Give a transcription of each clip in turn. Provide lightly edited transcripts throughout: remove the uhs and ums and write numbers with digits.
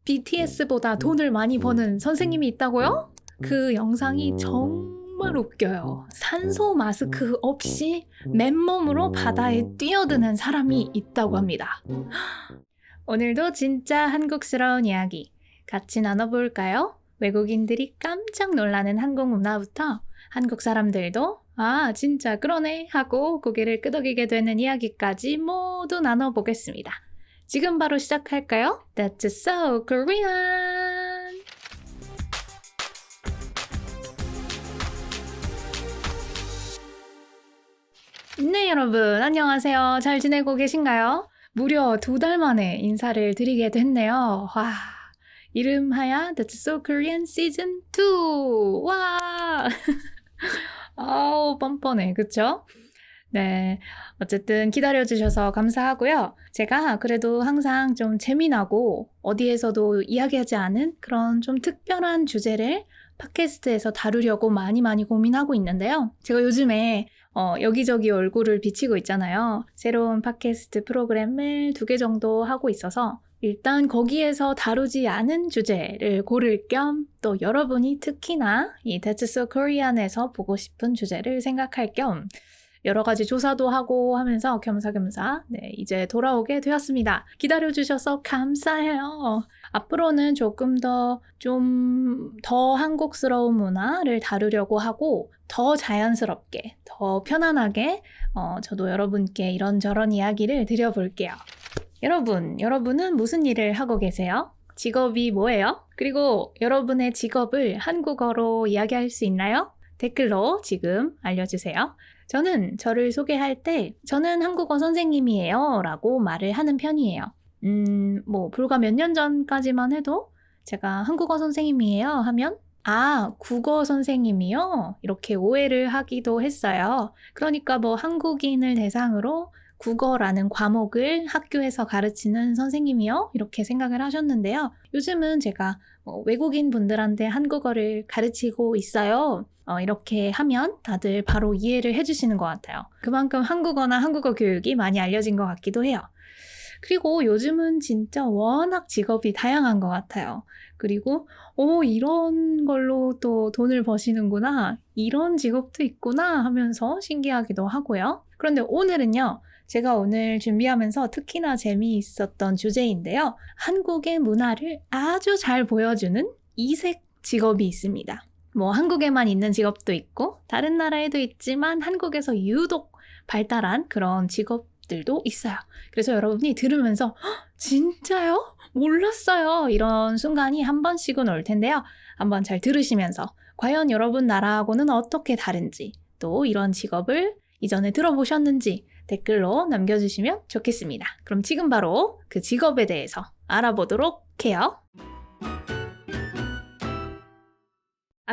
BTS보다 돈을 많이 버는 선생님이 있다고요? 그 영상이 정말 웃겨요. 산소 마스크 없이 맨몸으로 바다에 뛰어드는 사람이 있다고 합니다. 오늘도 진짜 한국스러운 이야기 같이 나눠볼까요? 외국인들이 깜짝 놀라는 한국 문화부터 한국 사람들도 아 진짜 그러네 하고 고개를 끄덕이게 되는 이야기까지 모두 나눠보겠습니다. 지금 바로 시작할까요? That's so Korean! 네, 여러분. 안녕하세요. 잘 지내고 계신가요? 무려 2달 만에 인사를 드리게 됐네요. 와, 이름하야 That's so Korean Season 2! 와! 아우, 뻔뻔해. 그쵸? 네, 어쨌든 기다려주셔서 감사하고요. 제가 그래도 항상 좀 재미나고 어디에서도 이야기하지 않은 그런 좀 특별한 주제를 팟캐스트에서 다루려고 많이 고민하고 있는데요. 제가 요즘에 여기저기 얼굴을 비치고 있잖아요. 새로운 팟캐스트 프로그램을 2개 정도 하고 있어서 일단 거기에서 다루지 않은 주제를 고를 겸 또 여러분이 특히나 이 That's so Korean에서 보고 싶은 주제를 생각할 겸 여러 가지 조사도 하고 하면서 겸사겸사 이제 돌아오게 되었습니다. 기다려주셔서 감사해요. 앞으로는 조금 더 한국스러운 문화를 다루려고 하고 더 자연스럽게, 더 편안하게 저도 여러분께 이런저런 이야기를 드려볼게요. 여러분은 무슨 일을 하고 계세요? 직업이 뭐예요? 그리고 여러분의 직업을 한국어로 이야기할 수 있나요? 댓글로 지금 알려주세요. 저는 저를 소개할 때 저는 한국어 선생님이에요 라고 말을 하는 편이에요. 불과 몇 년 전까지만 해도 제가 한국어 선생님이에요 하면 아, 국어 선생님이요? 이렇게 오해를 하기도 했어요. 그러니까 한국인을 대상으로 국어라는 과목을 학교에서 가르치는 선생님이요? 이렇게 생각을 하셨는데요. 요즘은 제가 외국인 분들한테 한국어를 가르치고 있어요. 이렇게 하면 다들 바로 이해를 해주시는 것 같아요. 그만큼 한국어나 한국어 교육이 많이 알려진 것 같기도 해요. 그리고 요즘은 진짜 워낙 직업이 다양한 것 같아요. 그리고 이런 걸로 또 돈을 버시는구나, 이런 직업도 있구나 하면서 신기하기도 하고요. 그런데 오늘은요, 제가 오늘 준비하면서 특히나 재미있었던 주제인데요. 한국의 문화를 아주 잘 보여주는 이색 직업이 있습니다. 한국에만 있는 직업도 있고 다른 나라에도 있지만 한국에서 유독 발달한 그런 직업들도 있어요. 그래서 여러분이 들으면서 진짜요? 몰랐어요. 이런 순간이 한 번씩은 올 텐데요. 한번 잘 들으시면서 과연 여러분 나라하고는 어떻게 다른지, 또 이런 직업을 이전에 들어보셨는지 댓글로 남겨주시면 좋겠습니다. 그럼 지금 바로 그 직업에 대해서 알아보도록 해요.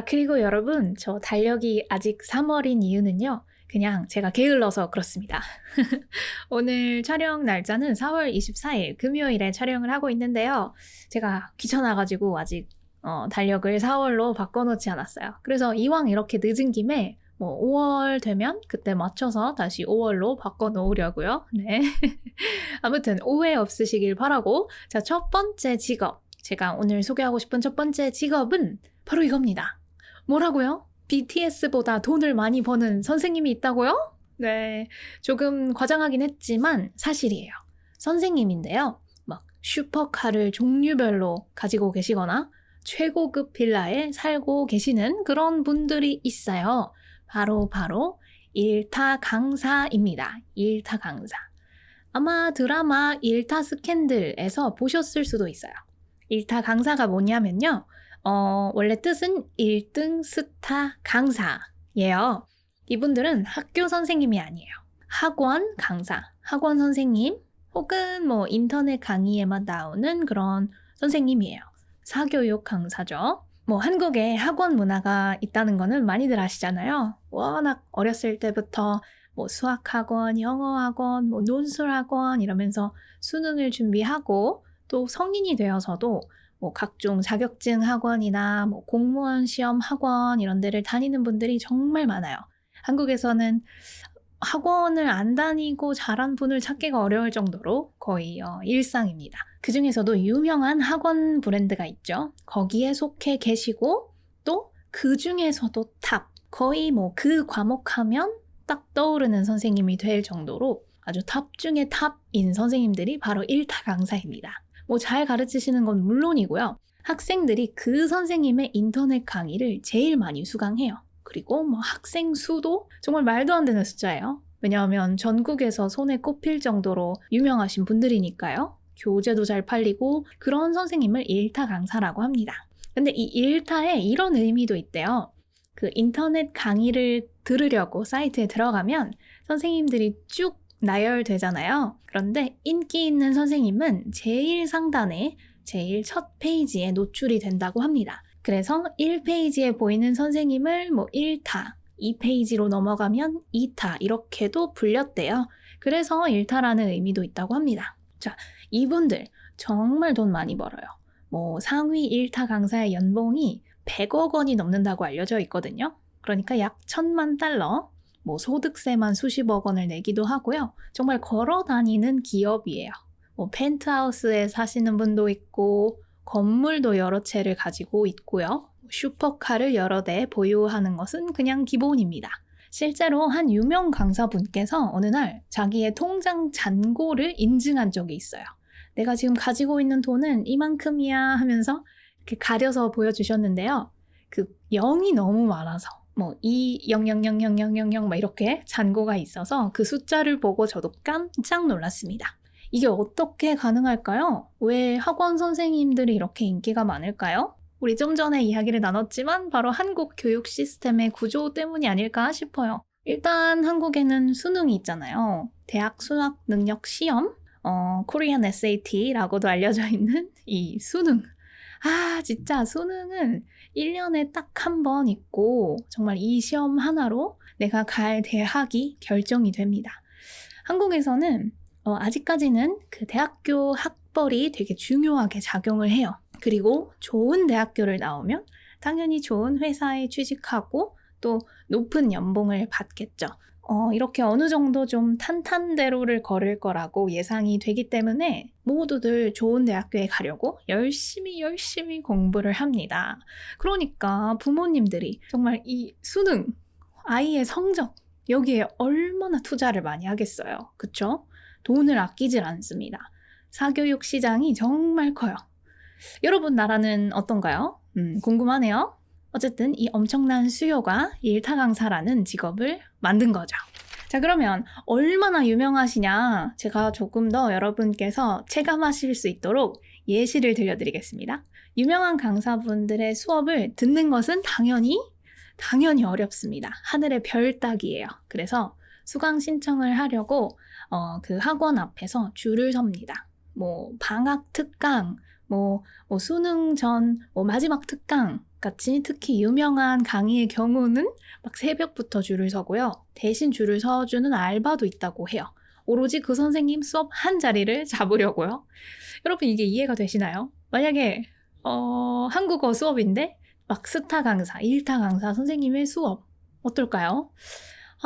그리고 여러분, 저 달력이 아직 3월인 이유는요. 그냥 제가 게을러서 그렇습니다. 오늘 촬영 날짜는 4월 24일 금요일에 촬영을 하고 있는데요. 제가 귀찮아가지고 아직 달력을 4월로 바꿔놓지 않았어요. 그래서 이왕 이렇게 늦은 김에 5월 되면 그때 맞춰서 다시 5월로 바꿔놓으려고요. 네. 아무튼 오해 없으시길 바라고. 자, 첫 번째 직업. 제가 오늘 소개하고 싶은 첫 번째 직업은 바로 이겁니다. 뭐라고요? BTS보다 돈을 많이 버는 선생님이 있다고요? 네, 조금 과장하긴 했지만 사실이에요. 선생님인데요. 슈퍼카를 종류별로 가지고 계시거나 최고급 빌라에 살고 계시는 그런 분들이 있어요. 바로 일타 강사입니다. 일타 강사. 아마 드라마 일타 스캔들에서 보셨을 수도 있어요. 일타 강사가 뭐냐면요. 원래 뜻은 1등 스타 강사예요. 이분들은 학교 선생님이 아니에요. 학원 강사, 학원 선생님, 혹은 인터넷 강의에만 나오는 그런 선생님이에요. 사교육 강사죠. 한국에 학원 문화가 있다는 거는 많이들 아시잖아요. 워낙 어렸을 때부터 수학학원, 영어학원, 논술학원 이러면서 수능을 준비하고 또 성인이 되어서도 각종 자격증 학원이나 공무원 시험 학원 이런 데를 다니는 분들이 정말 많아요. 한국에서는 학원을 안 다니고 잘한 분을 찾기가 어려울 정도로 거의 일상입니다. 그 중에서도 유명한 학원 브랜드가 있죠. 거기에 속해 계시고 또 그 중에서도 탑, 거의 뭐 그 과목하면 딱 떠오르는 선생님이 될 정도로 아주 탑 중에 탑인 선생님들이 바로 1타 강사입니다. 뭐 잘 가르치시는 건 물론이고요. 학생들이 그 선생님의 인터넷 강의를 제일 많이 수강해요. 그리고 뭐 학생 수도 정말 말도 안 되는 숫자예요. 왜냐하면 전국에서 손에 꼽힐 정도로 유명하신 분들이니까요. 교재도 잘 팔리고 그런 선생님을 1타 강사라고 합니다. 근데 이 1타에 이런 의미도 있대요. 그 인터넷 강의를 들으려고 사이트에 들어가면 선생님들이 쭉 나열되잖아요. 그런데 인기 있는 선생님은 제일 상단에 제일 첫 페이지에 노출이 된다고 합니다. 그래서 1페이지에 보이는 선생님을 뭐 1타, 2페이지로 넘어가면 2타 이렇게도 불렸대요. 그래서 1타라는 의미도 있다고 합니다. 자, 이분들 정말 돈 많이 벌어요. 뭐 상위 1타 강사의 연봉이 100억 원이 넘는다고 알려져 있거든요. 그러니까 약 1000만 달러, 뭐 소득세만 수십억 원을 내기도 하고요. 정말 걸어 다니는 기업이에요. 뭐 펜트하우스에 사시는 분도 있고 건물도 여러 채를 가지고 있고요. 슈퍼카를 여러 대 보유하는 것은 그냥 기본입니다. 실제로 한 유명 강사분께서 어느 날 자기의 통장 잔고를 인증한 적이 있어요. 내가 지금 가지고 있는 돈은 이만큼이야 하면서 이렇게 가려서 보여주셨는데요. 그 0이 너무 많아서 뭐 200000000 막 이렇게 잔고가 있어서 그 숫자를 보고 저도 깜짝 놀랐습니다. 이게 어떻게 가능할까요? 왜 학원 선생님들이 이렇게 인기가 많을까요? 우리 좀 전에 이야기를 나눴지만 바로 한국 교육 시스템의 구조 때문이 아닐까 싶어요. 일단 한국에는 수능이 있잖아요. 대학 수학 능력 시험, Korean SAT라고도 알려져 있는 이 수능. 진짜 수능은 1년에 딱 한 번 있고 정말 이 시험 하나로 내가 갈 대학이 결정이 됩니다. 한국에서는 아직까지는 그 대학교 학벌이 되게 중요하게 작용을 해요. 그리고 좋은 대학교를 나오면 당연히 좋은 회사에 취직하고 또 높은 연봉을 받겠죠. 이렇게 어느 정도 좀 탄탄대로를 걸을 거라고 예상이 되기 때문에 모두들 좋은 대학교에 가려고 열심히 공부를 합니다. 그러니까 부모님들이 정말 이 수능, 아이의 성적, 여기에 얼마나 투자를 많이 하겠어요. 그쵸? 돈을 아끼질 않습니다. 사교육 시장이 정말 커요. 여러분 나라는 어떤가요? 궁금하네요. 어쨌든 이 엄청난 수요가 1타 강사라는 직업을 만든 거죠. 자, 그러면 얼마나 유명하시냐 제가 조금 더 여러분께서 체감하실 수 있도록 예시를 들려드리겠습니다. 유명한 강사분들의 수업을 듣는 것은 당연히 어렵습니다. 하늘의 별 따기예요. 그래서 수강 신청을 하려고 그 학원 앞에서 줄을 섭니다. 뭐 방학 특강, 뭐 수능 전 마지막 특강 같이 특히 유명한 강의의 경우는 막 새벽부터 줄을 서고요. 대신 줄을 서주는 알바도 있다고 해요. 오로지 그 선생님 수업 한 자리를 잡으려고요. 여러분 이게 이해가 되시나요? 만약에 한국어 수업인데 막 스타 강사, 1타 강사 선생님의 수업 어떨까요?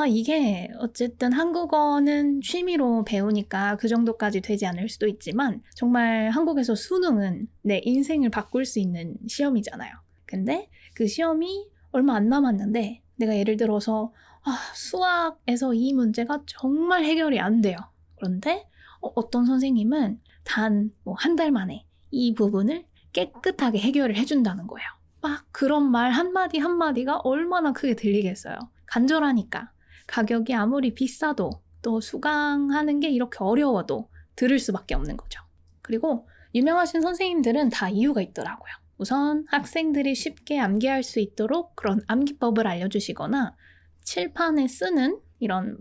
이게 어쨌든 한국어는 취미로 배우니까 그 정도까지 되지 않을 수도 있지만 정말 한국에서 수능은 내 인생을 바꿀 수 있는 시험이잖아요. 근데 그 시험이 얼마 안 남았는데 내가 예를 들어서 수학에서 이 문제가 정말 해결이 안 돼요. 그런데 어떤 선생님은 단 한 달 만에 이 부분을 깨끗하게 해결을 해준다는 거예요. 막 그런 말 한마디 한마디가 얼마나 크게 들리겠어요. 간절하니까. 가격이 아무리 비싸도 또 수강하는 게 이렇게 어려워도 들을 수밖에 없는 거죠. 그리고 유명하신 선생님들은 다 이유가 있더라고요. 우선 학생들이 쉽게 암기할 수 있도록 그런 암기법을 알려주시거나 칠판에 쓰는 이런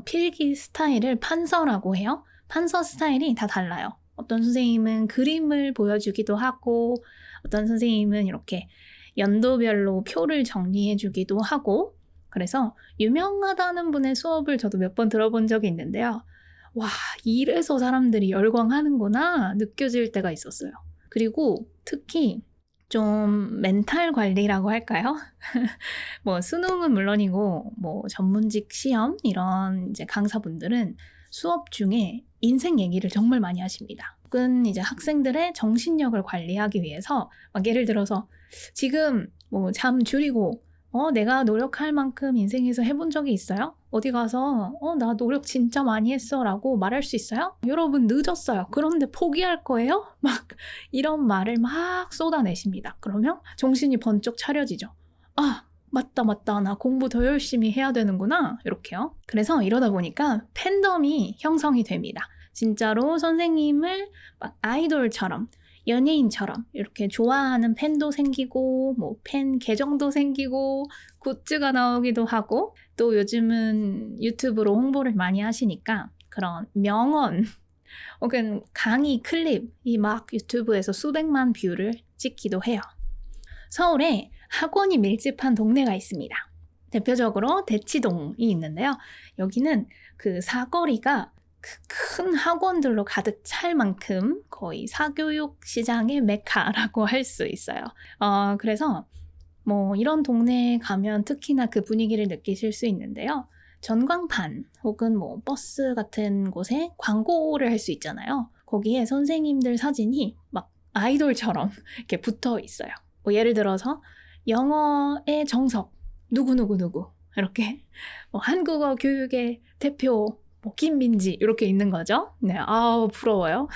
필기 스타일을 판서라고 해요. 판서 스타일이 다 달라요. 어떤 선생님은 그림을 보여주기도 하고 어떤 선생님은 이렇게 연도별로 표를 정리해주기도 하고 그래서 유명하다는 분의 수업을 저도 몇 번 들어본 적이 있는데요. 와, 이래서 사람들이 열광하는구나 느껴질 때가 있었어요. 그리고 특히 좀 멘탈 관리라고 할까요? 뭐 수능은 물론이고 뭐 전문직 시험 이런 이제 강사분들은 수업 중에 인생 얘기를 정말 많이 하십니다. 혹은 이제 학생들의 정신력을 관리하기 위해서 막 예를 들어서 지금 뭐 잠 줄이고 내가 노력할 만큼 인생에서 해본 적이 있어요? 어디 가서 나 노력 진짜 많이 했어 라고 말할 수 있어요? 여러분 늦었어요. 그런데 포기할 거예요? 막 이런 말을 막 쏟아내십니다. 그러면 정신이 번쩍 차려지죠. 아, 맞다. 나 공부 더 열심히 해야 되는구나. 이렇게요. 그래서 이러다 보니까 팬덤이 형성이 됩니다. 진짜로 선생님을 막 아이돌처럼 연예인처럼 이렇게 좋아하는 팬도 생기고 뭐 팬 계정도 생기고 굿즈가 나오기도 하고 또 요즘은 유튜브로 홍보를 많이 하시니까 그런 명언 혹은 강의 클립이 막 유튜브에서 수백만 뷰를 찍기도 해요. 서울에 학원이 밀집한 동네가 있습니다. 대표적으로 대치동이 있는데요. 여기는 그 사거리가 큰 학원들로 가득 찰 만큼 거의 사교육 시장의 메카라고 할 수 있어요. 그래서 뭐 이런 동네에 가면 특히나 그 분위기를 느끼실 수 있는데요. 전광판 혹은 뭐 버스 같은 곳에 광고를 할 수 있잖아요. 거기에 선생님들 사진이 막 아이돌처럼 이렇게 붙어 있어요. 뭐 예를 들어서 영어의 정석 누구누구누구 이렇게 뭐 한국어 교육의 대표 뭐 김민지 이렇게 있는 거죠. 네, 부러워요.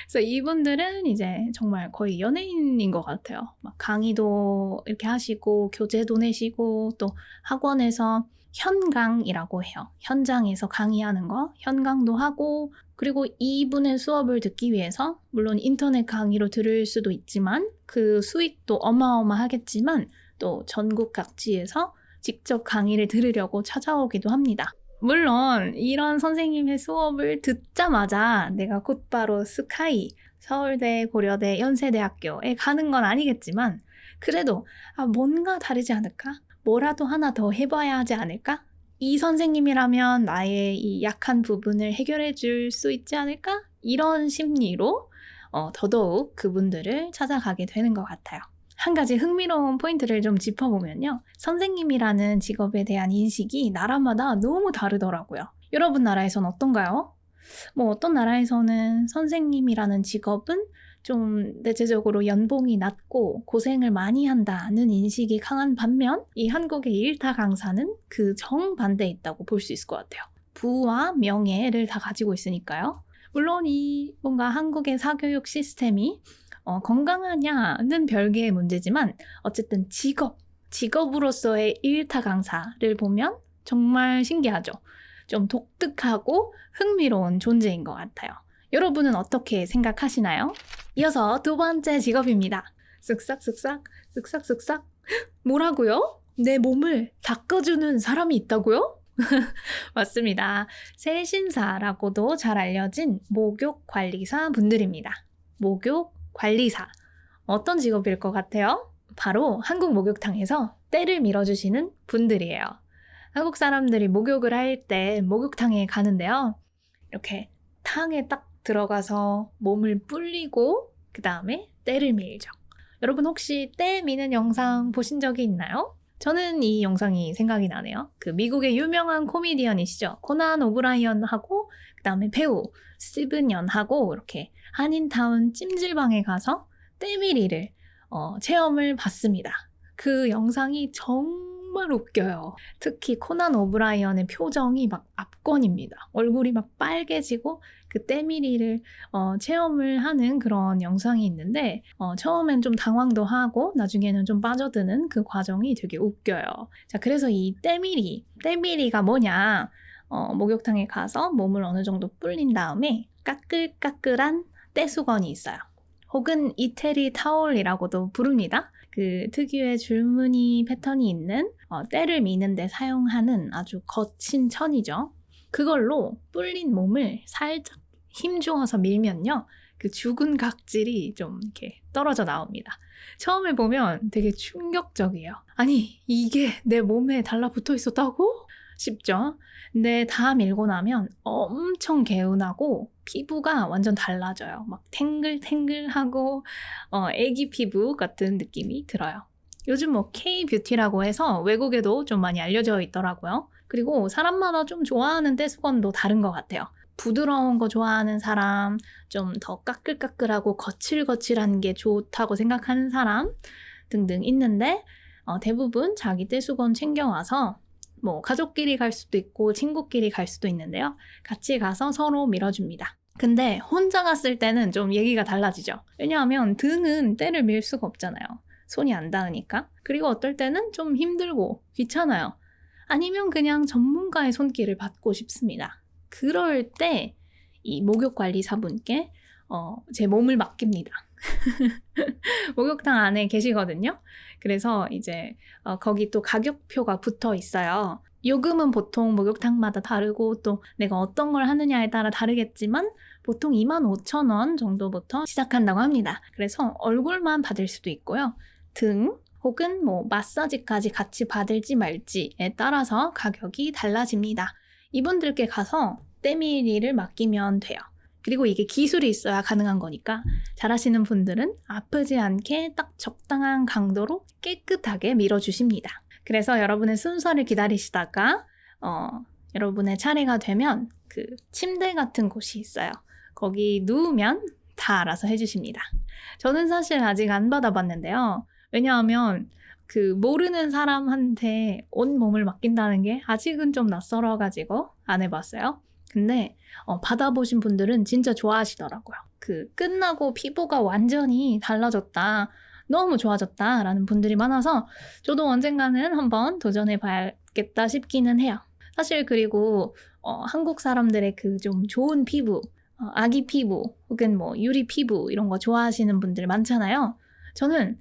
그래서 이분들은 이제 정말 거의 연예인인 것 같아요. 막 강의도 이렇게 하시고 교재도 내시고 또 학원에서 현강이라고 해요. 현장에서 강의하는 거 현강도 하고 그리고 이분의 수업을 듣기 위해서 물론 인터넷 강의로 들을 수도 있지만 그 수익도 어마어마하겠지만 또 전국 각지에서 직접 강의를 들으려고 찾아오기도 합니다. 물론 이런 선생님의 수업을 듣자마자 내가 곧바로 스카이, 서울대, 고려대, 연세대학교에 가는 건 아니겠지만 그래도 뭔가 다르지 않을까? 뭐라도 하나 더 해봐야 하지 않을까? 이 선생님이라면 나의 이 약한 부분을 해결해 줄 수 있지 않을까? 이런 심리로 더더욱 그분들을 찾아가게 되는 것 같아요. 한 가지 흥미로운 포인트를 좀 짚어보면요. 선생님이라는 직업에 대한 인식이 나라마다 너무 다르더라고요. 여러분 나라에선 어떤가요? 뭐 어떤 나라에서는 선생님이라는 직업은 좀 대체적으로 연봉이 낮고 고생을 많이 한다는 인식이 강한 반면 이 한국의 일타 강사는 그 정반대에 있다고 볼 수 있을 것 같아요. 부와 명예를 다 가지고 있으니까요. 물론 이 뭔가 한국의 사교육 시스템이 건강하냐는 별개의 문제지만 어쨌든 직업으로서의 일타 강사를 보면 정말 신기하죠. 좀 독특하고 흥미로운 존재인 것 같아요. 여러분은 어떻게 생각하시나요? 이어서 두 번째 직업입니다. 쓱싹 뭐라고요? 내 몸을 닦아주는 사람이 있다고요? 맞습니다. 세신사라고도 잘 알려진 목욕관리사 분들입니다. 목욕관리사. 어떤 직업일 것 같아요? 바로 한국 목욕탕에서 때를 밀어주시는 분들이에요. 한국 사람들이 목욕을 할 때 목욕탕에 가는데요. 이렇게 탕에 딱 들어가서 몸을 불리고 그 다음에 때를 밀죠. 여러분 혹시 때 미는 영상 보신 적이 있나요? 저는 이 영상이 생각이 나네요. 그 미국의 유명한 코미디언이시죠. 코난 오브라이언하고 그 다음에 배우 스티븐 연하고 이렇게 한인타운 찜질방에 가서 때밀이를 체험을 받습니다. 그 영상이 정말 웃겨요. 특히 코난 오브라이언의 표정이 막 압권입니다. 얼굴이 막 빨개지고 그 때밀이를 체험을 하는 그런 영상이 있는데 처음엔 좀 당황도 하고 나중에는 좀 빠져드는 그 과정이 되게 웃겨요. 자, 그래서 이 때밀이가 뭐냐? 목욕탕에 가서 몸을 어느 정도 불린 다음에 까끌까끌한 때수건이 있어요. 혹은 이태리 타올이라고도 부릅니다. 그 특유의 줄무늬 패턴이 있는 때를 미는 데 사용하는 아주 거친 천이죠. 그걸로 불린 몸을 살짝 힘주어서 밀면요. 그 죽은 각질이 좀 이렇게 떨어져 나옵니다. 처음에 보면 되게 충격적이에요. 아니, 이게 내 몸에 달라붙어 있었다고? 싶죠? 근데 다 밀고 나면 엄청 개운하고 피부가 완전 달라져요. 막 탱글탱글하고 애기 피부 같은 느낌이 들어요. 요즘 뭐 K-뷰티라고 해서 외국에도 좀 많이 알려져 있더라고요. 그리고 사람마다 좀 좋아하는 때수건도 다른 것 같아요. 부드러운 거 좋아하는 사람, 좀 더 까끌까끌하고 거칠거칠한 게 좋다고 생각하는 사람 등등 있는데 대부분 자기 떼수건 챙겨와서 뭐 가족끼리 갈 수도 있고 친구끼리 갈 수도 있는데요. 같이 가서 서로 밀어줍니다. 근데 혼자 갔을 때는 좀 얘기가 달라지죠. 왜냐하면 등은 떼를 밀 수가 없잖아요. 손이 안 닿으니까. 그리고 어떨 때는 좀 힘들고 귀찮아요. 아니면 그냥 전문가의 손길을 받고 싶습니다. 그럴 때 이 목욕관리사분께 제 몸을 맡깁니다. 목욕탕 안에 계시거든요. 그래서 이제 거기 또 가격표가 붙어 있어요. 요금은 보통 목욕탕마다 다르고 또 내가 어떤 걸 하느냐에 따라 다르겠지만 보통 25,000원 정도부터 시작한다고 합니다. 그래서 얼굴만 받을 수도 있고요. 등 혹은 뭐 마사지까지 같이 받을지 말지에 따라서 가격이 달라집니다. 이분들께 가서 때밀이를 맡기면 돼요. 그리고 이게 기술이 있어야 가능한 거니까 잘하시는 분들은 아프지 않게 딱 적당한 강도로 깨끗하게 밀어주십니다. 그래서 여러분의 순서를 기다리시다가 여러분의 차례가 되면 그 침대 같은 곳이 있어요. 거기 누우면 다 알아서 해주십니다. 저는 사실 아직 안 받아봤는데요. 왜냐하면 그 모르는 사람한테 온 몸을 맡긴다는 게 아직은 좀 낯설어가지고 안 해봤어요. 근데 받아보신 분들은 진짜 좋아하시더라고요. 그 끝나고 피부가 완전히 달라졌다, 너무 좋아졌다 라는 분들이 많아서 저도 언젠가는 한번 도전해봐야겠다 싶기는 해요. 사실 그리고 한국 사람들의 그 좀 좋은 피부, 아기 피부 혹은 뭐 유리 피부 이런 거 좋아하시는 분들 많잖아요. 저는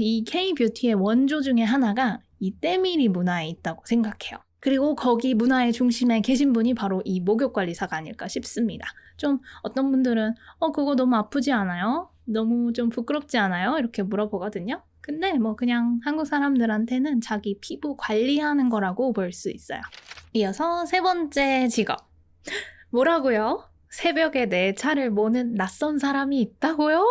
이 K-뷰티의 원조 중에 하나가 이 때밀이 문화에 있다고 생각해요. 그리고 거기 문화의 중심에 계신 분이 바로 이 목욕관리사가 아닐까 싶습니다. 좀 어떤 분들은 그거 너무 아프지 않아요? 너무 좀 부끄럽지 않아요? 이렇게 물어보거든요. 근데 뭐 그냥 한국 사람들한테는 자기 피부 관리하는 거라고 볼 수 있어요. 이어서 세 번째 직업. 뭐라고요? 새벽에 내 차를 모는 낯선 사람이 있다고요?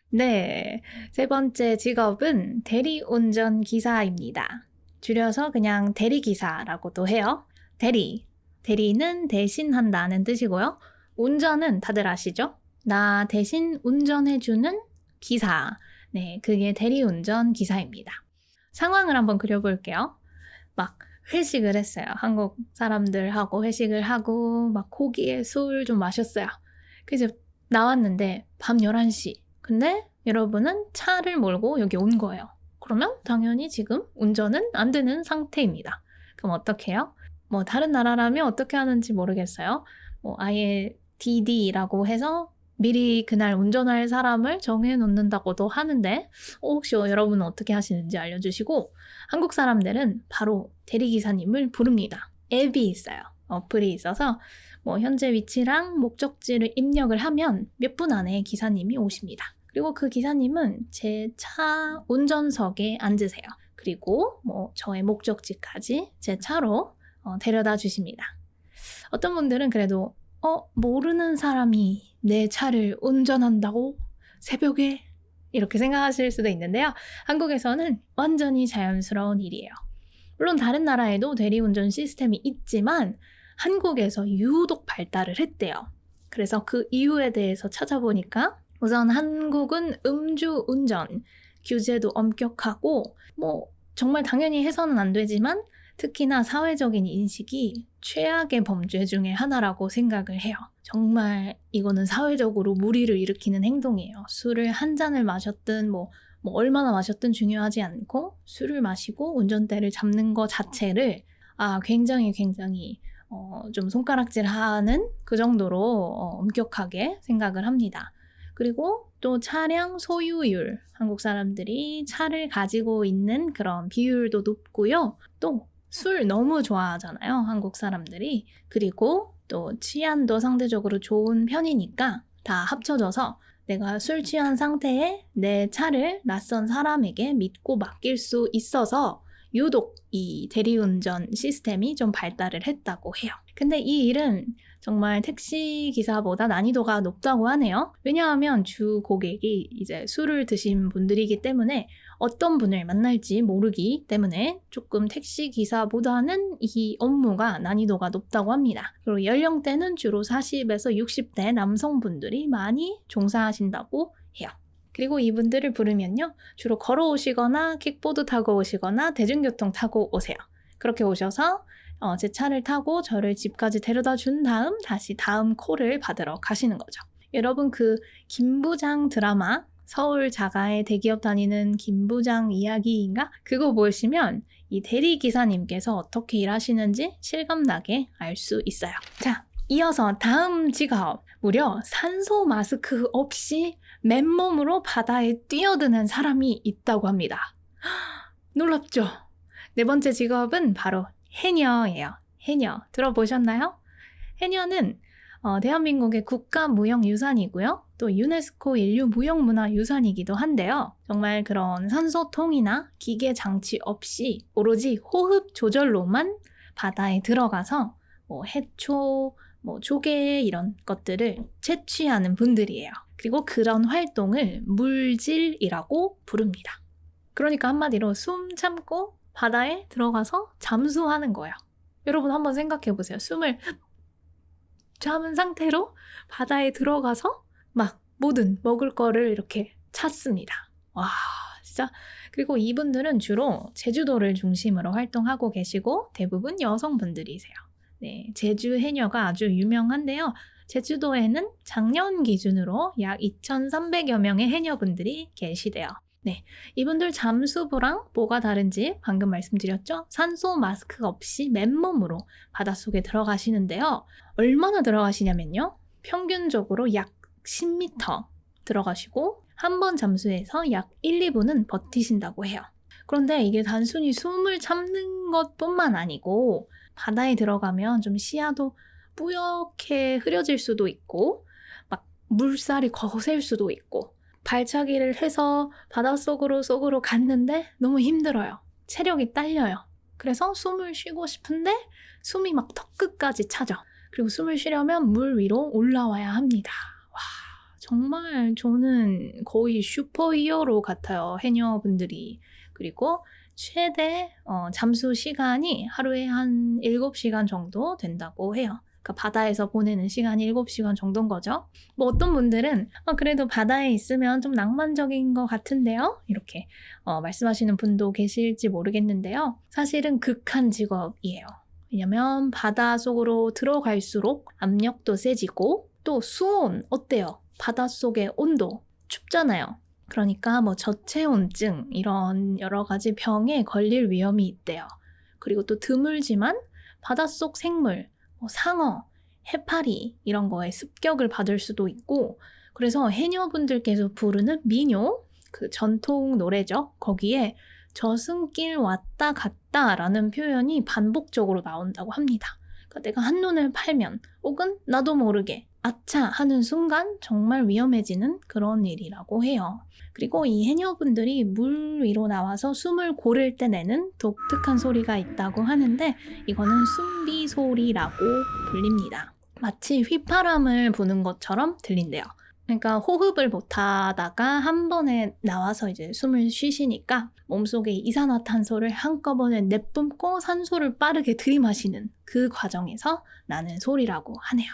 네, 세 번째 직업은 대리운전 기사입니다. 줄여서 그냥 대리기사라고도 해요. 대리는 대신한다는 뜻이고요. 운전은 다들 아시죠? 나 대신 운전해주는 기사. 네, 그게 대리운전 기사입니다. 상황을 한번 그려볼게요. 막 회식을 했어요. 한국 사람들하고 회식을 하고 막 고기에 술 좀 마셨어요. 그래서 나왔는데 밤 11시. 근데 여러분은 차를 몰고 여기 온 거예요. 그러면 당연히 지금 운전은 안 되는 상태입니다. 그럼 어떻게 해요? 뭐 다른 나라라면 어떻게 하는지 모르겠어요. 뭐 아예 DD라고 해서 미리 그날 운전할 사람을 정해놓는다고도 하는데 혹시 여러분은 어떻게 하시는지 알려주시고, 한국 사람들은 바로 대리기사님을 부릅니다. 앱이 있어요. 어플이 있어서 뭐 현재 위치랑 목적지를 입력을 하면 몇 분 안에 기사님이 오십니다. 그리고 그 기사님은 제 차 운전석에 앉으세요. 그리고 뭐 저의 목적지까지 제 차로 데려다 주십니다. 어떤 분들은 그래도 모르는 사람이 내 차를 운전한다고? 새벽에? 이렇게 생각하실 수도 있는데요. 한국에서는 완전히 자연스러운 일이에요. 물론 다른 나라에도 대리운전 시스템이 있지만 한국에서 유독 발달을 했대요. 그래서 그 이유에 대해서 찾아보니까 우선 한국은 음주운전 규제도 엄격하고 뭐 정말 당연히 해서는 안 되지만 특히나 사회적인 인식이 최악의 범죄 중에 하나라고 생각을 해요. 정말 이거는 사회적으로 무리를 일으키는 행동이에요. 술을 한 잔을 마셨든 뭐 얼마나 마셨든 중요하지 않고 술을 마시고 운전대를 잡는 것 자체를 굉장히 좀 손가락질하는 그 정도로 엄격하게 생각을 합니다. 그리고 또 차량 소유율, 한국 사람들이 차를 가지고 있는 그런 비율도 높고요. 또 술 너무 좋아하잖아요, 한국 사람들이. 그리고 또 치안도 상대적으로 좋은 편이니까 다 합쳐져서 내가 술 취한 상태에 내 차를 낯선 사람에게 믿고 맡길 수 있어서 유독 이 대리운전 시스템이 좀 발달을 했다고 해요. 근데 이 일은 정말 택시 기사보다 난이도가 높다고 하네요. 왜냐하면 주 고객이 이제 술을 드신 분들이기 때문에 어떤 분을 만날지 모르기 때문에 조금 택시 기사보다는 이 업무가 난이도가 높다고 합니다. 그리고 연령대는 주로 40에서 60대 남성분들이 많이 종사하신다고 해요. 그리고 이분들을 부르면요, 주로 걸어오시거나 킥보드 타고 오시거나 대중교통 타고 오세요. 그렇게 오셔서 제 차를 타고 저를 집까지 데려다 준 다음 다시 다음 콜을 받으러 가시는 거죠. 여러분 그 김부장 드라마, 서울 자가의 대기업 다니는 김부장 이야기인가? 그거 보시면 이 대리기사님께서 어떻게 일하시는지 실감나게 알 수 있어요. 자, 이어서 다음 직업. 무려 산소 마스크 없이 맨몸으로 바다에 뛰어드는 사람이 있다고 합니다. 놀랍죠? 네 번째 직업은 바로 해녀예요. 해녀 들어보셨나요? 해녀는 대한민국의 국가무형유산이고요. 또 유네스코 인류무형문화유산이기도 한데요. 정말 그런 산소통이나 기계 장치 없이 오로지 호흡 조절로만 바다에 들어가서 해초, 조개 이런 것들을 채취하는 분들이에요. 그리고 그런 활동을 물질이라고 부릅니다. 그러니까 한마디로 숨 참고 바다에 들어가서 잠수하는 거예요. 여러분 한번 생각해 보세요. 숨을 참은 상태로 바다에 들어가서 막 모든 먹을 거를 이렇게 찾습니다. 와, 진짜. 그리고 이분들은 주로 제주도를 중심으로 활동하고 계시고 대부분 여성분들이세요. 네, 제주 해녀가 아주 유명한데요. 제주도에는 작년 기준으로 약 2,300여 명의 해녀분들이 계시대요. 네, 이분들 잠수부랑 뭐가 다른지 방금 말씀드렸죠? 산소 마스크 없이 맨몸으로 바닷속에 들어가시는데요. 얼마나 들어가시냐면요. 평균적으로 약 10m 들어가시고 한 번 잠수해서 약 1, 2분은 버티신다고 해요. 그런데 이게 단순히 숨을 참는 것뿐만 아니고 바다에 들어가면 좀 시야도 뿌옇게 흐려질 수도 있고 막 물살이 거셀 수도 있고 발차기를 해서 바닷속으로 갔는데 너무 힘들어요. 체력이 딸려요. 그래서 숨을 쉬고 싶은데 숨이 막 턱끝까지 차죠. 그리고 숨을 쉬려면 물 위로 올라와야 합니다. 와, 정말 저는 거의 슈퍼히어로 같아요. 해녀분들이. 그리고 최대 잠수 시간이 하루에 한 7시간 정도 된다고 해요. 그러니까 바다에서 보내는 시간이 7시간 정도인 거죠. 뭐 어떤 분들은 그래도 바다에 있으면 좀 낭만적인 것 같은데요? 이렇게 말씀하시는 분도 계실지 모르겠는데요. 사실은 극한 직업이에요. 왜냐면 바다 속으로 들어갈수록 압력도 세지고 또 수온 어때요? 바닷속의 온도 춥잖아요. 그러니까 뭐 저체온증 이런 여러 가지 병에 걸릴 위험이 있대요. 그리고 또 드물지만 바닷속 생물 상어, 해파리 이런 거에 습격을 받을 수도 있고 그래서 해녀분들께서 부르는 민요, 그 전통 노래죠. 거기에 저승길 왔다 갔다 라는 표현이 반복적으로 나온다고 합니다. 그러니까 내가 한눈을 팔면 혹은 나도 모르게 아차 하는 순간 정말 위험해지는 그런 일이라고 해요. 그리고 이 해녀분들이 물 위로 나와서 숨을 고를 때 내는 독특한 소리가 있다고 하는데 이거는 숨비 소리라고 불립니다. 마치 휘파람을 부는 것처럼 들린대요. 그러니까 호흡을 못하다가 한 번에 나와서 이제 숨을 쉬시니까 몸속에 이산화탄소를 한꺼번에 내뿜고 산소를 빠르게 들이마시는 그 과정에서 나는 소리라고 하네요.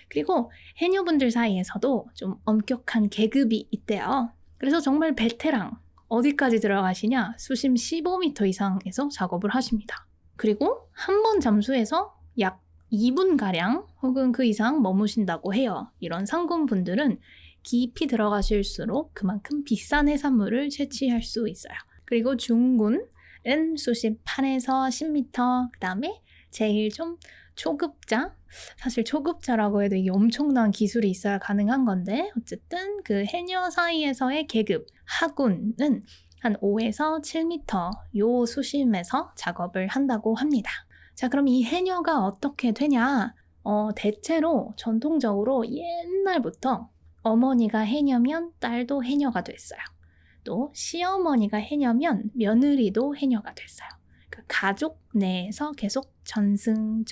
그리고 해녀분들 사이에서도 좀 엄격한 계급이 있대요. 그래서 정말 베테랑, 어디까지 들어가시냐? 수심 15m 이상에서 작업을 하십니다. 그리고 한 번 잠수해서 약 2분가량 혹은 그 이상 머무신다고 해요. 이런 상군분들은 깊이 들어가실수록 그만큼 비싼 해산물을 채취할 수 있어요. 그리고 중군은 수심 8에서 10m, 그 다음에 제일 좀 초급자, 사실 초급자라고 해도 이게 엄청난 기술이 있어야 가능한 건데 어쨌든 그 해녀 사이에서의 계급, 하군은 한 5에서 7m 요 수심에서 작업을 한다고 합니다. 자, 그럼 이 해녀가 어떻게 되냐? 대체로 전통적으로 옛날부터 어머니가 해녀면 딸도 해녀가 됐어요. 또 시어머니가 해녀면 며느리도 해녀가 됐어요. 그 가족 내에서 계속 전승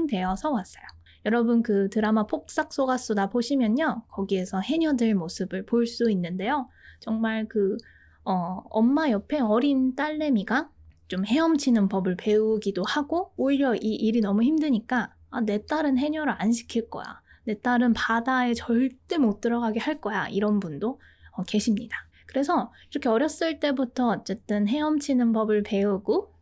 되어서 왔어요. 여러분 그 드라마 폭삭 속았수다 보시면요. 거기에서 해녀들 모습을 볼 수 있는데요. 정말 엄마 옆에 어린 딸내미가 좀 헤엄치는 법을 배우기도 하고 오히려 이 일이 너무 힘드니까 내 딸은 해녀를 안 시킬 거야. 내 딸은 바다에 절대 못 들어가게 할 거야. 이런 분도 계십니다. 그래서 이렇게 어렸을 때부터 어쨌든 헤엄치는 법을 배우고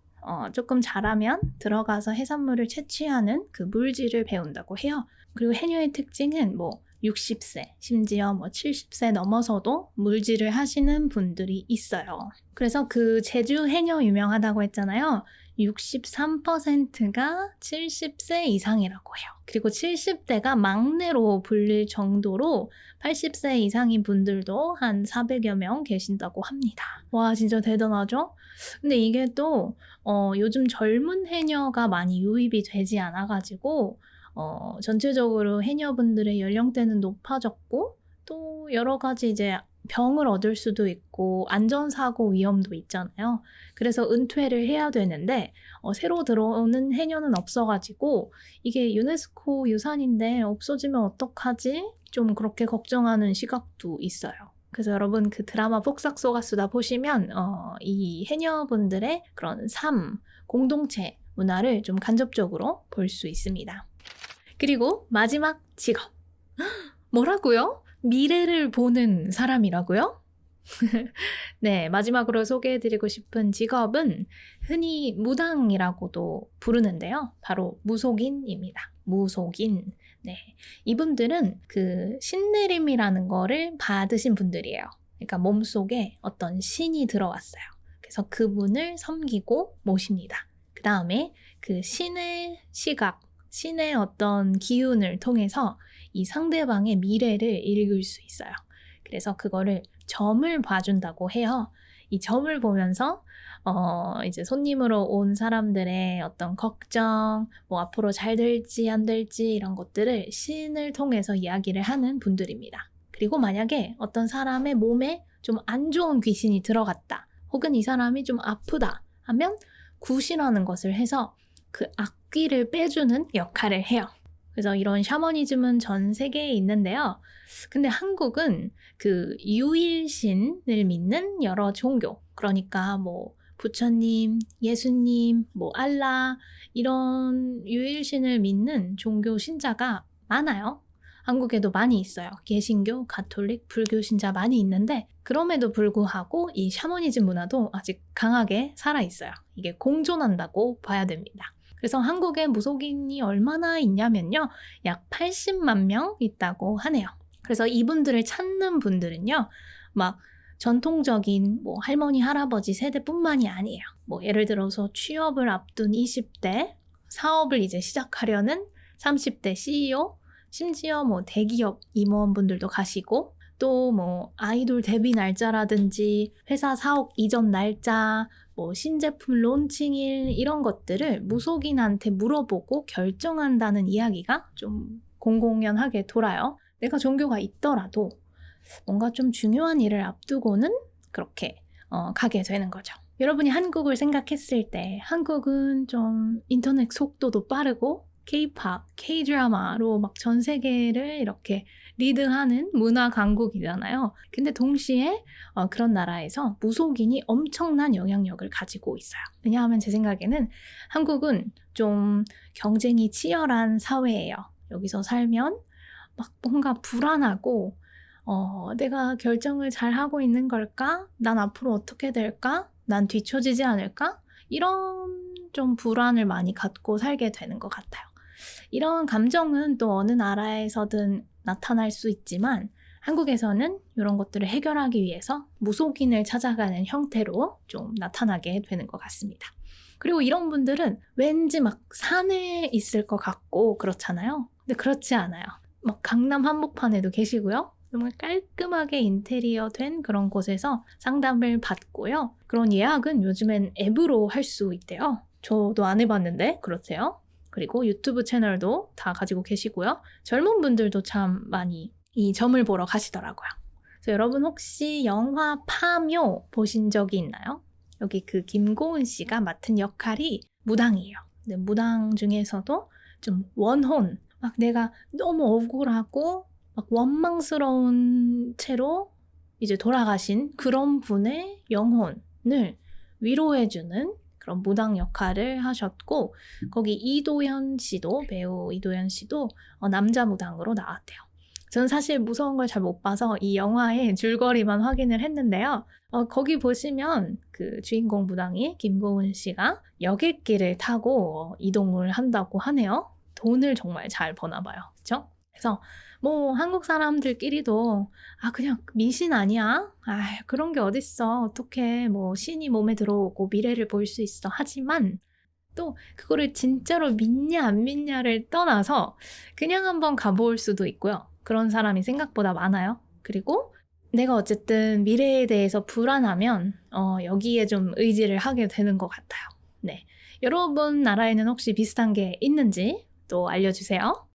조금 잘하면 들어가서 해산물을 채취하는 그 물질을 배운다고 해요. 그리고 해녀의 특징은 60세, 심지어 70세 넘어서도 물질을 하시는 분들이 있어요. 그래서 그 제주 해녀 유명하다고 했잖아요. 63%가 70세 이상이라고 해요. 그리고 70대가 막내로 불릴 정도로 80세 이상인 분들도 한 400여 명 계신다고 합니다. 와, 진짜 대단하죠? 근데 이게 또 요즘 젊은 해녀가 많이 유입이 되지 않아가지고 전체적으로 해녀분들의 연령대는 높아졌고 또 여러 가지 이제 병을 얻을 수도 있고 안전사고 위험도 있잖아요. 그래서 은퇴를 해야 되는데 새로 들어오는 해녀는 없어가지고 이게 유네스코 유산인데 없어지면 어떡하지? 좀 그렇게 걱정하는 시각도 있어요. 그래서 여러분 그 드라마 폭삭 속았수다 보시면 이 해녀분들의 그런 삶, 공동체 문화를 좀 간접적으로 볼 수 있습니다. 그리고 마지막 직업. 뭐라고요? 미래를 보는 사람이라고요? 네, 마지막으로 소개해드리고 싶은 직업은 흔히 무당이라고도 부르는데요. 바로 무속인입니다. 무속인. 네, 이분들은 그 신내림이라는 거를 받으신 분들이에요. 그러니까 몸속에 어떤 신이 들어왔어요. 그래서 그분을 섬기고 모십니다. 그 다음에 그 신의 시각, 신의 어떤 기운을 통해서 이 상대방의 미래를 읽을 수 있어요. 그래서 그거를 점을 봐준다고 해요. 이 점을 보면서 이제 손님으로 온 사람들의 어떤 걱정, 앞으로 잘 될지 안 될지 이런 것들을 신을 통해서 이야기를 하는 분들입니다. 그리고 만약에 어떤 사람의 몸에 좀 안 좋은 귀신이 들어갔다, 혹은 이 사람이 좀 아프다 하면 굿이라는 것을 해서 그 악귀를 빼주는 역할을 해요. 그래서 이런 샤머니즘은 전 세계에 있는데요. 근데 한국은 그 유일신을 믿는 여러 종교, 그러니까 부처님, 예수님, 알라 이런 유일신을 믿는 종교 신자가 많아요. 한국에도 많이 있어요. 개신교, 가톨릭, 불교 신자 많이 있는데 그럼에도 불구하고 이 샤머니즘 문화도 아직 강하게 살아있어요. 이게 공존한다고 봐야 됩니다. 그래서 한국에 무속인이 얼마나 있냐면요. 약 80만 명 있다고 하네요. 그래서 이분들을 찾는 분들은요. 전통적인 할머니, 할아버지 세대뿐만이 아니에요. 예를 들어서 취업을 앞둔 20대, 사업을 이제 시작하려는 30대 CEO, 심지어 대기업 임원분들도 가시고 또 아이돌 데뷔 날짜라든지 회사 사옥 이전 날짜, 신제품 론칭일 이런 것들을 무속인한테 물어보고 결정한다는 이야기가 좀 공공연하게 돌아요. 내가 종교가 있더라도 뭔가 좀 중요한 일을 앞두고는 그렇게 가게 되는 거죠. 여러분이 한국을 생각했을 때 한국은 좀 인터넷 속도도 빠르고 K-팝, K-드라마로 전 세계를 이렇게 리드하는 문화 강국이잖아요. 근데 동시에 그런 나라에서 무속인이 엄청난 영향력을 가지고 있어요. 왜냐하면 제 생각에는 한국은 좀 경쟁이 치열한 사회예요. 여기서 살면 뭔가 불안하고 내가 결정을 잘 하고 있는 걸까? 난 앞으로 어떻게 될까? 난 뒤처지지 않을까? 이런 좀 불안을 많이 갖고 살게 되는 것 같아요. 이런 감정은 또 어느 나라에서든 나타날 수 있지만 한국에서는 이런 것들을 해결하기 위해서 무속인을 찾아가는 형태로 좀 나타나게 되는 것 같습니다. 그리고 이런 분들은 왠지 산에 있을 것 같고 그렇잖아요. 근데 그렇지 않아요. 강남 한복판에도 계시고요. 정말 깔끔하게 인테리어 된 그런 곳에서 상담을 받고요. 그런 예약은 요즘엔 앱으로 할 수 있대요. 저도 안 해봤는데 그렇대요. 그리고 유튜브 채널도 다 가지고 계시고요. 젊은 분들도 참 많이 이 점을 보러 가시더라고요. 그래서 여러분 혹시 영화 파묘 보신 적이 있나요? 여기 그 김고은 씨가 맡은 역할이 무당이에요. 근데 무당 중에서도 좀 막 내가 너무 억울하고 막 원망스러운 채로 이제 돌아가신 그런 분의 영혼을 위로해주는 그런 무당 역할을 하셨고, 거기 이도현 씨도, 배우 이도현 씨도 남자 무당으로 나왔대요. 저는 사실 무서운 걸 잘 못 봐서 이 영화의 줄거리만 확인을 했는데요. 거기 보시면 그 주인공 무당이 김고은 씨가 여객기를 타고 이동을 한다고 하네요. 돈을 정말 잘 버나 봐요. 그쵸? 그래서 뭐 한국 사람들끼리도 그냥 미신 아니야? 그런 게 어딨어. 어떻게 뭐 신이 몸에 들어오고 미래를 볼 수 있어. 하지만 또 그거를 진짜로 믿냐 안 믿냐를 떠나서 그냥 한번 가볼 수도 있고요. 그런 사람이 생각보다 많아요. 그리고 내가 어쨌든 미래에 대해서 불안하면 여기에 좀 의지를 하게 되는 것 같아요. 네, 여러분 나라에는 혹시 비슷한 게 있는지 또 알려주세요.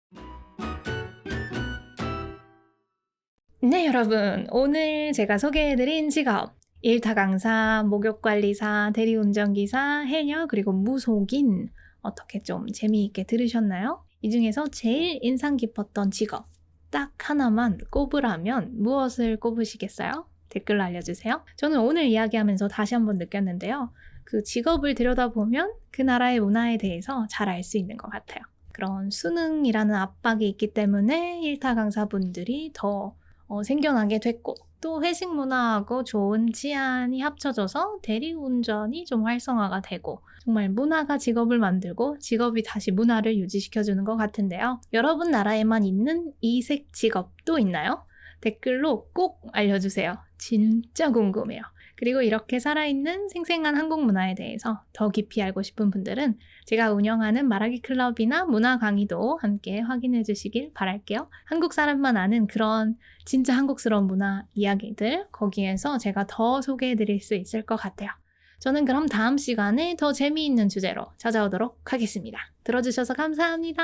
네, 여러분, 오늘 제가 소개해드린 직업, 일타 강사, 목욕관리사, 대리운전기사, 해녀, 그리고 무속인, 어떻게 좀 재미있게 들으셨나요? 이 중에서 제일 인상 깊었던 직업, 딱 하나만 꼽으라면 무엇을 꼽으시겠어요? 댓글로 알려주세요. 저는 오늘 이야기하면서 다시 한번 느꼈는데요. 그 직업을 들여다보면 그 나라의 문화에 대해서 잘 알 수 있는 것 같아요. 그런 수능이라는 압박이 있기 때문에 일타 강사분들이 더 생겨나게 됐고, 또 회식 문화하고 좋은 치안이 합쳐져서 대리운전이 좀 활성화가 되고, 정말 문화가 직업을 만들고 직업이 다시 문화를 유지시켜주는 것 같은데요. 여러분 나라에만 있는 이색 직업도 있나요? 댓글로 꼭 알려주세요. 진짜 궁금해요. 그리고 이렇게 살아있는 생생한 한국 문화에 대해서 더 깊이 알고 싶은 분들은 제가 운영하는 말하기 클럽이나 문화 강의도 함께 확인해 주시길 바랄게요. 한국 사람만 아는 그런 진짜 한국스러운 문화 이야기들, 거기에서 제가 더 소개해 드릴 수 있을 것 같아요. 저는 그럼 다음 시간에 더 재미있는 주제로 찾아오도록 하겠습니다. 들어주셔서 감사합니다.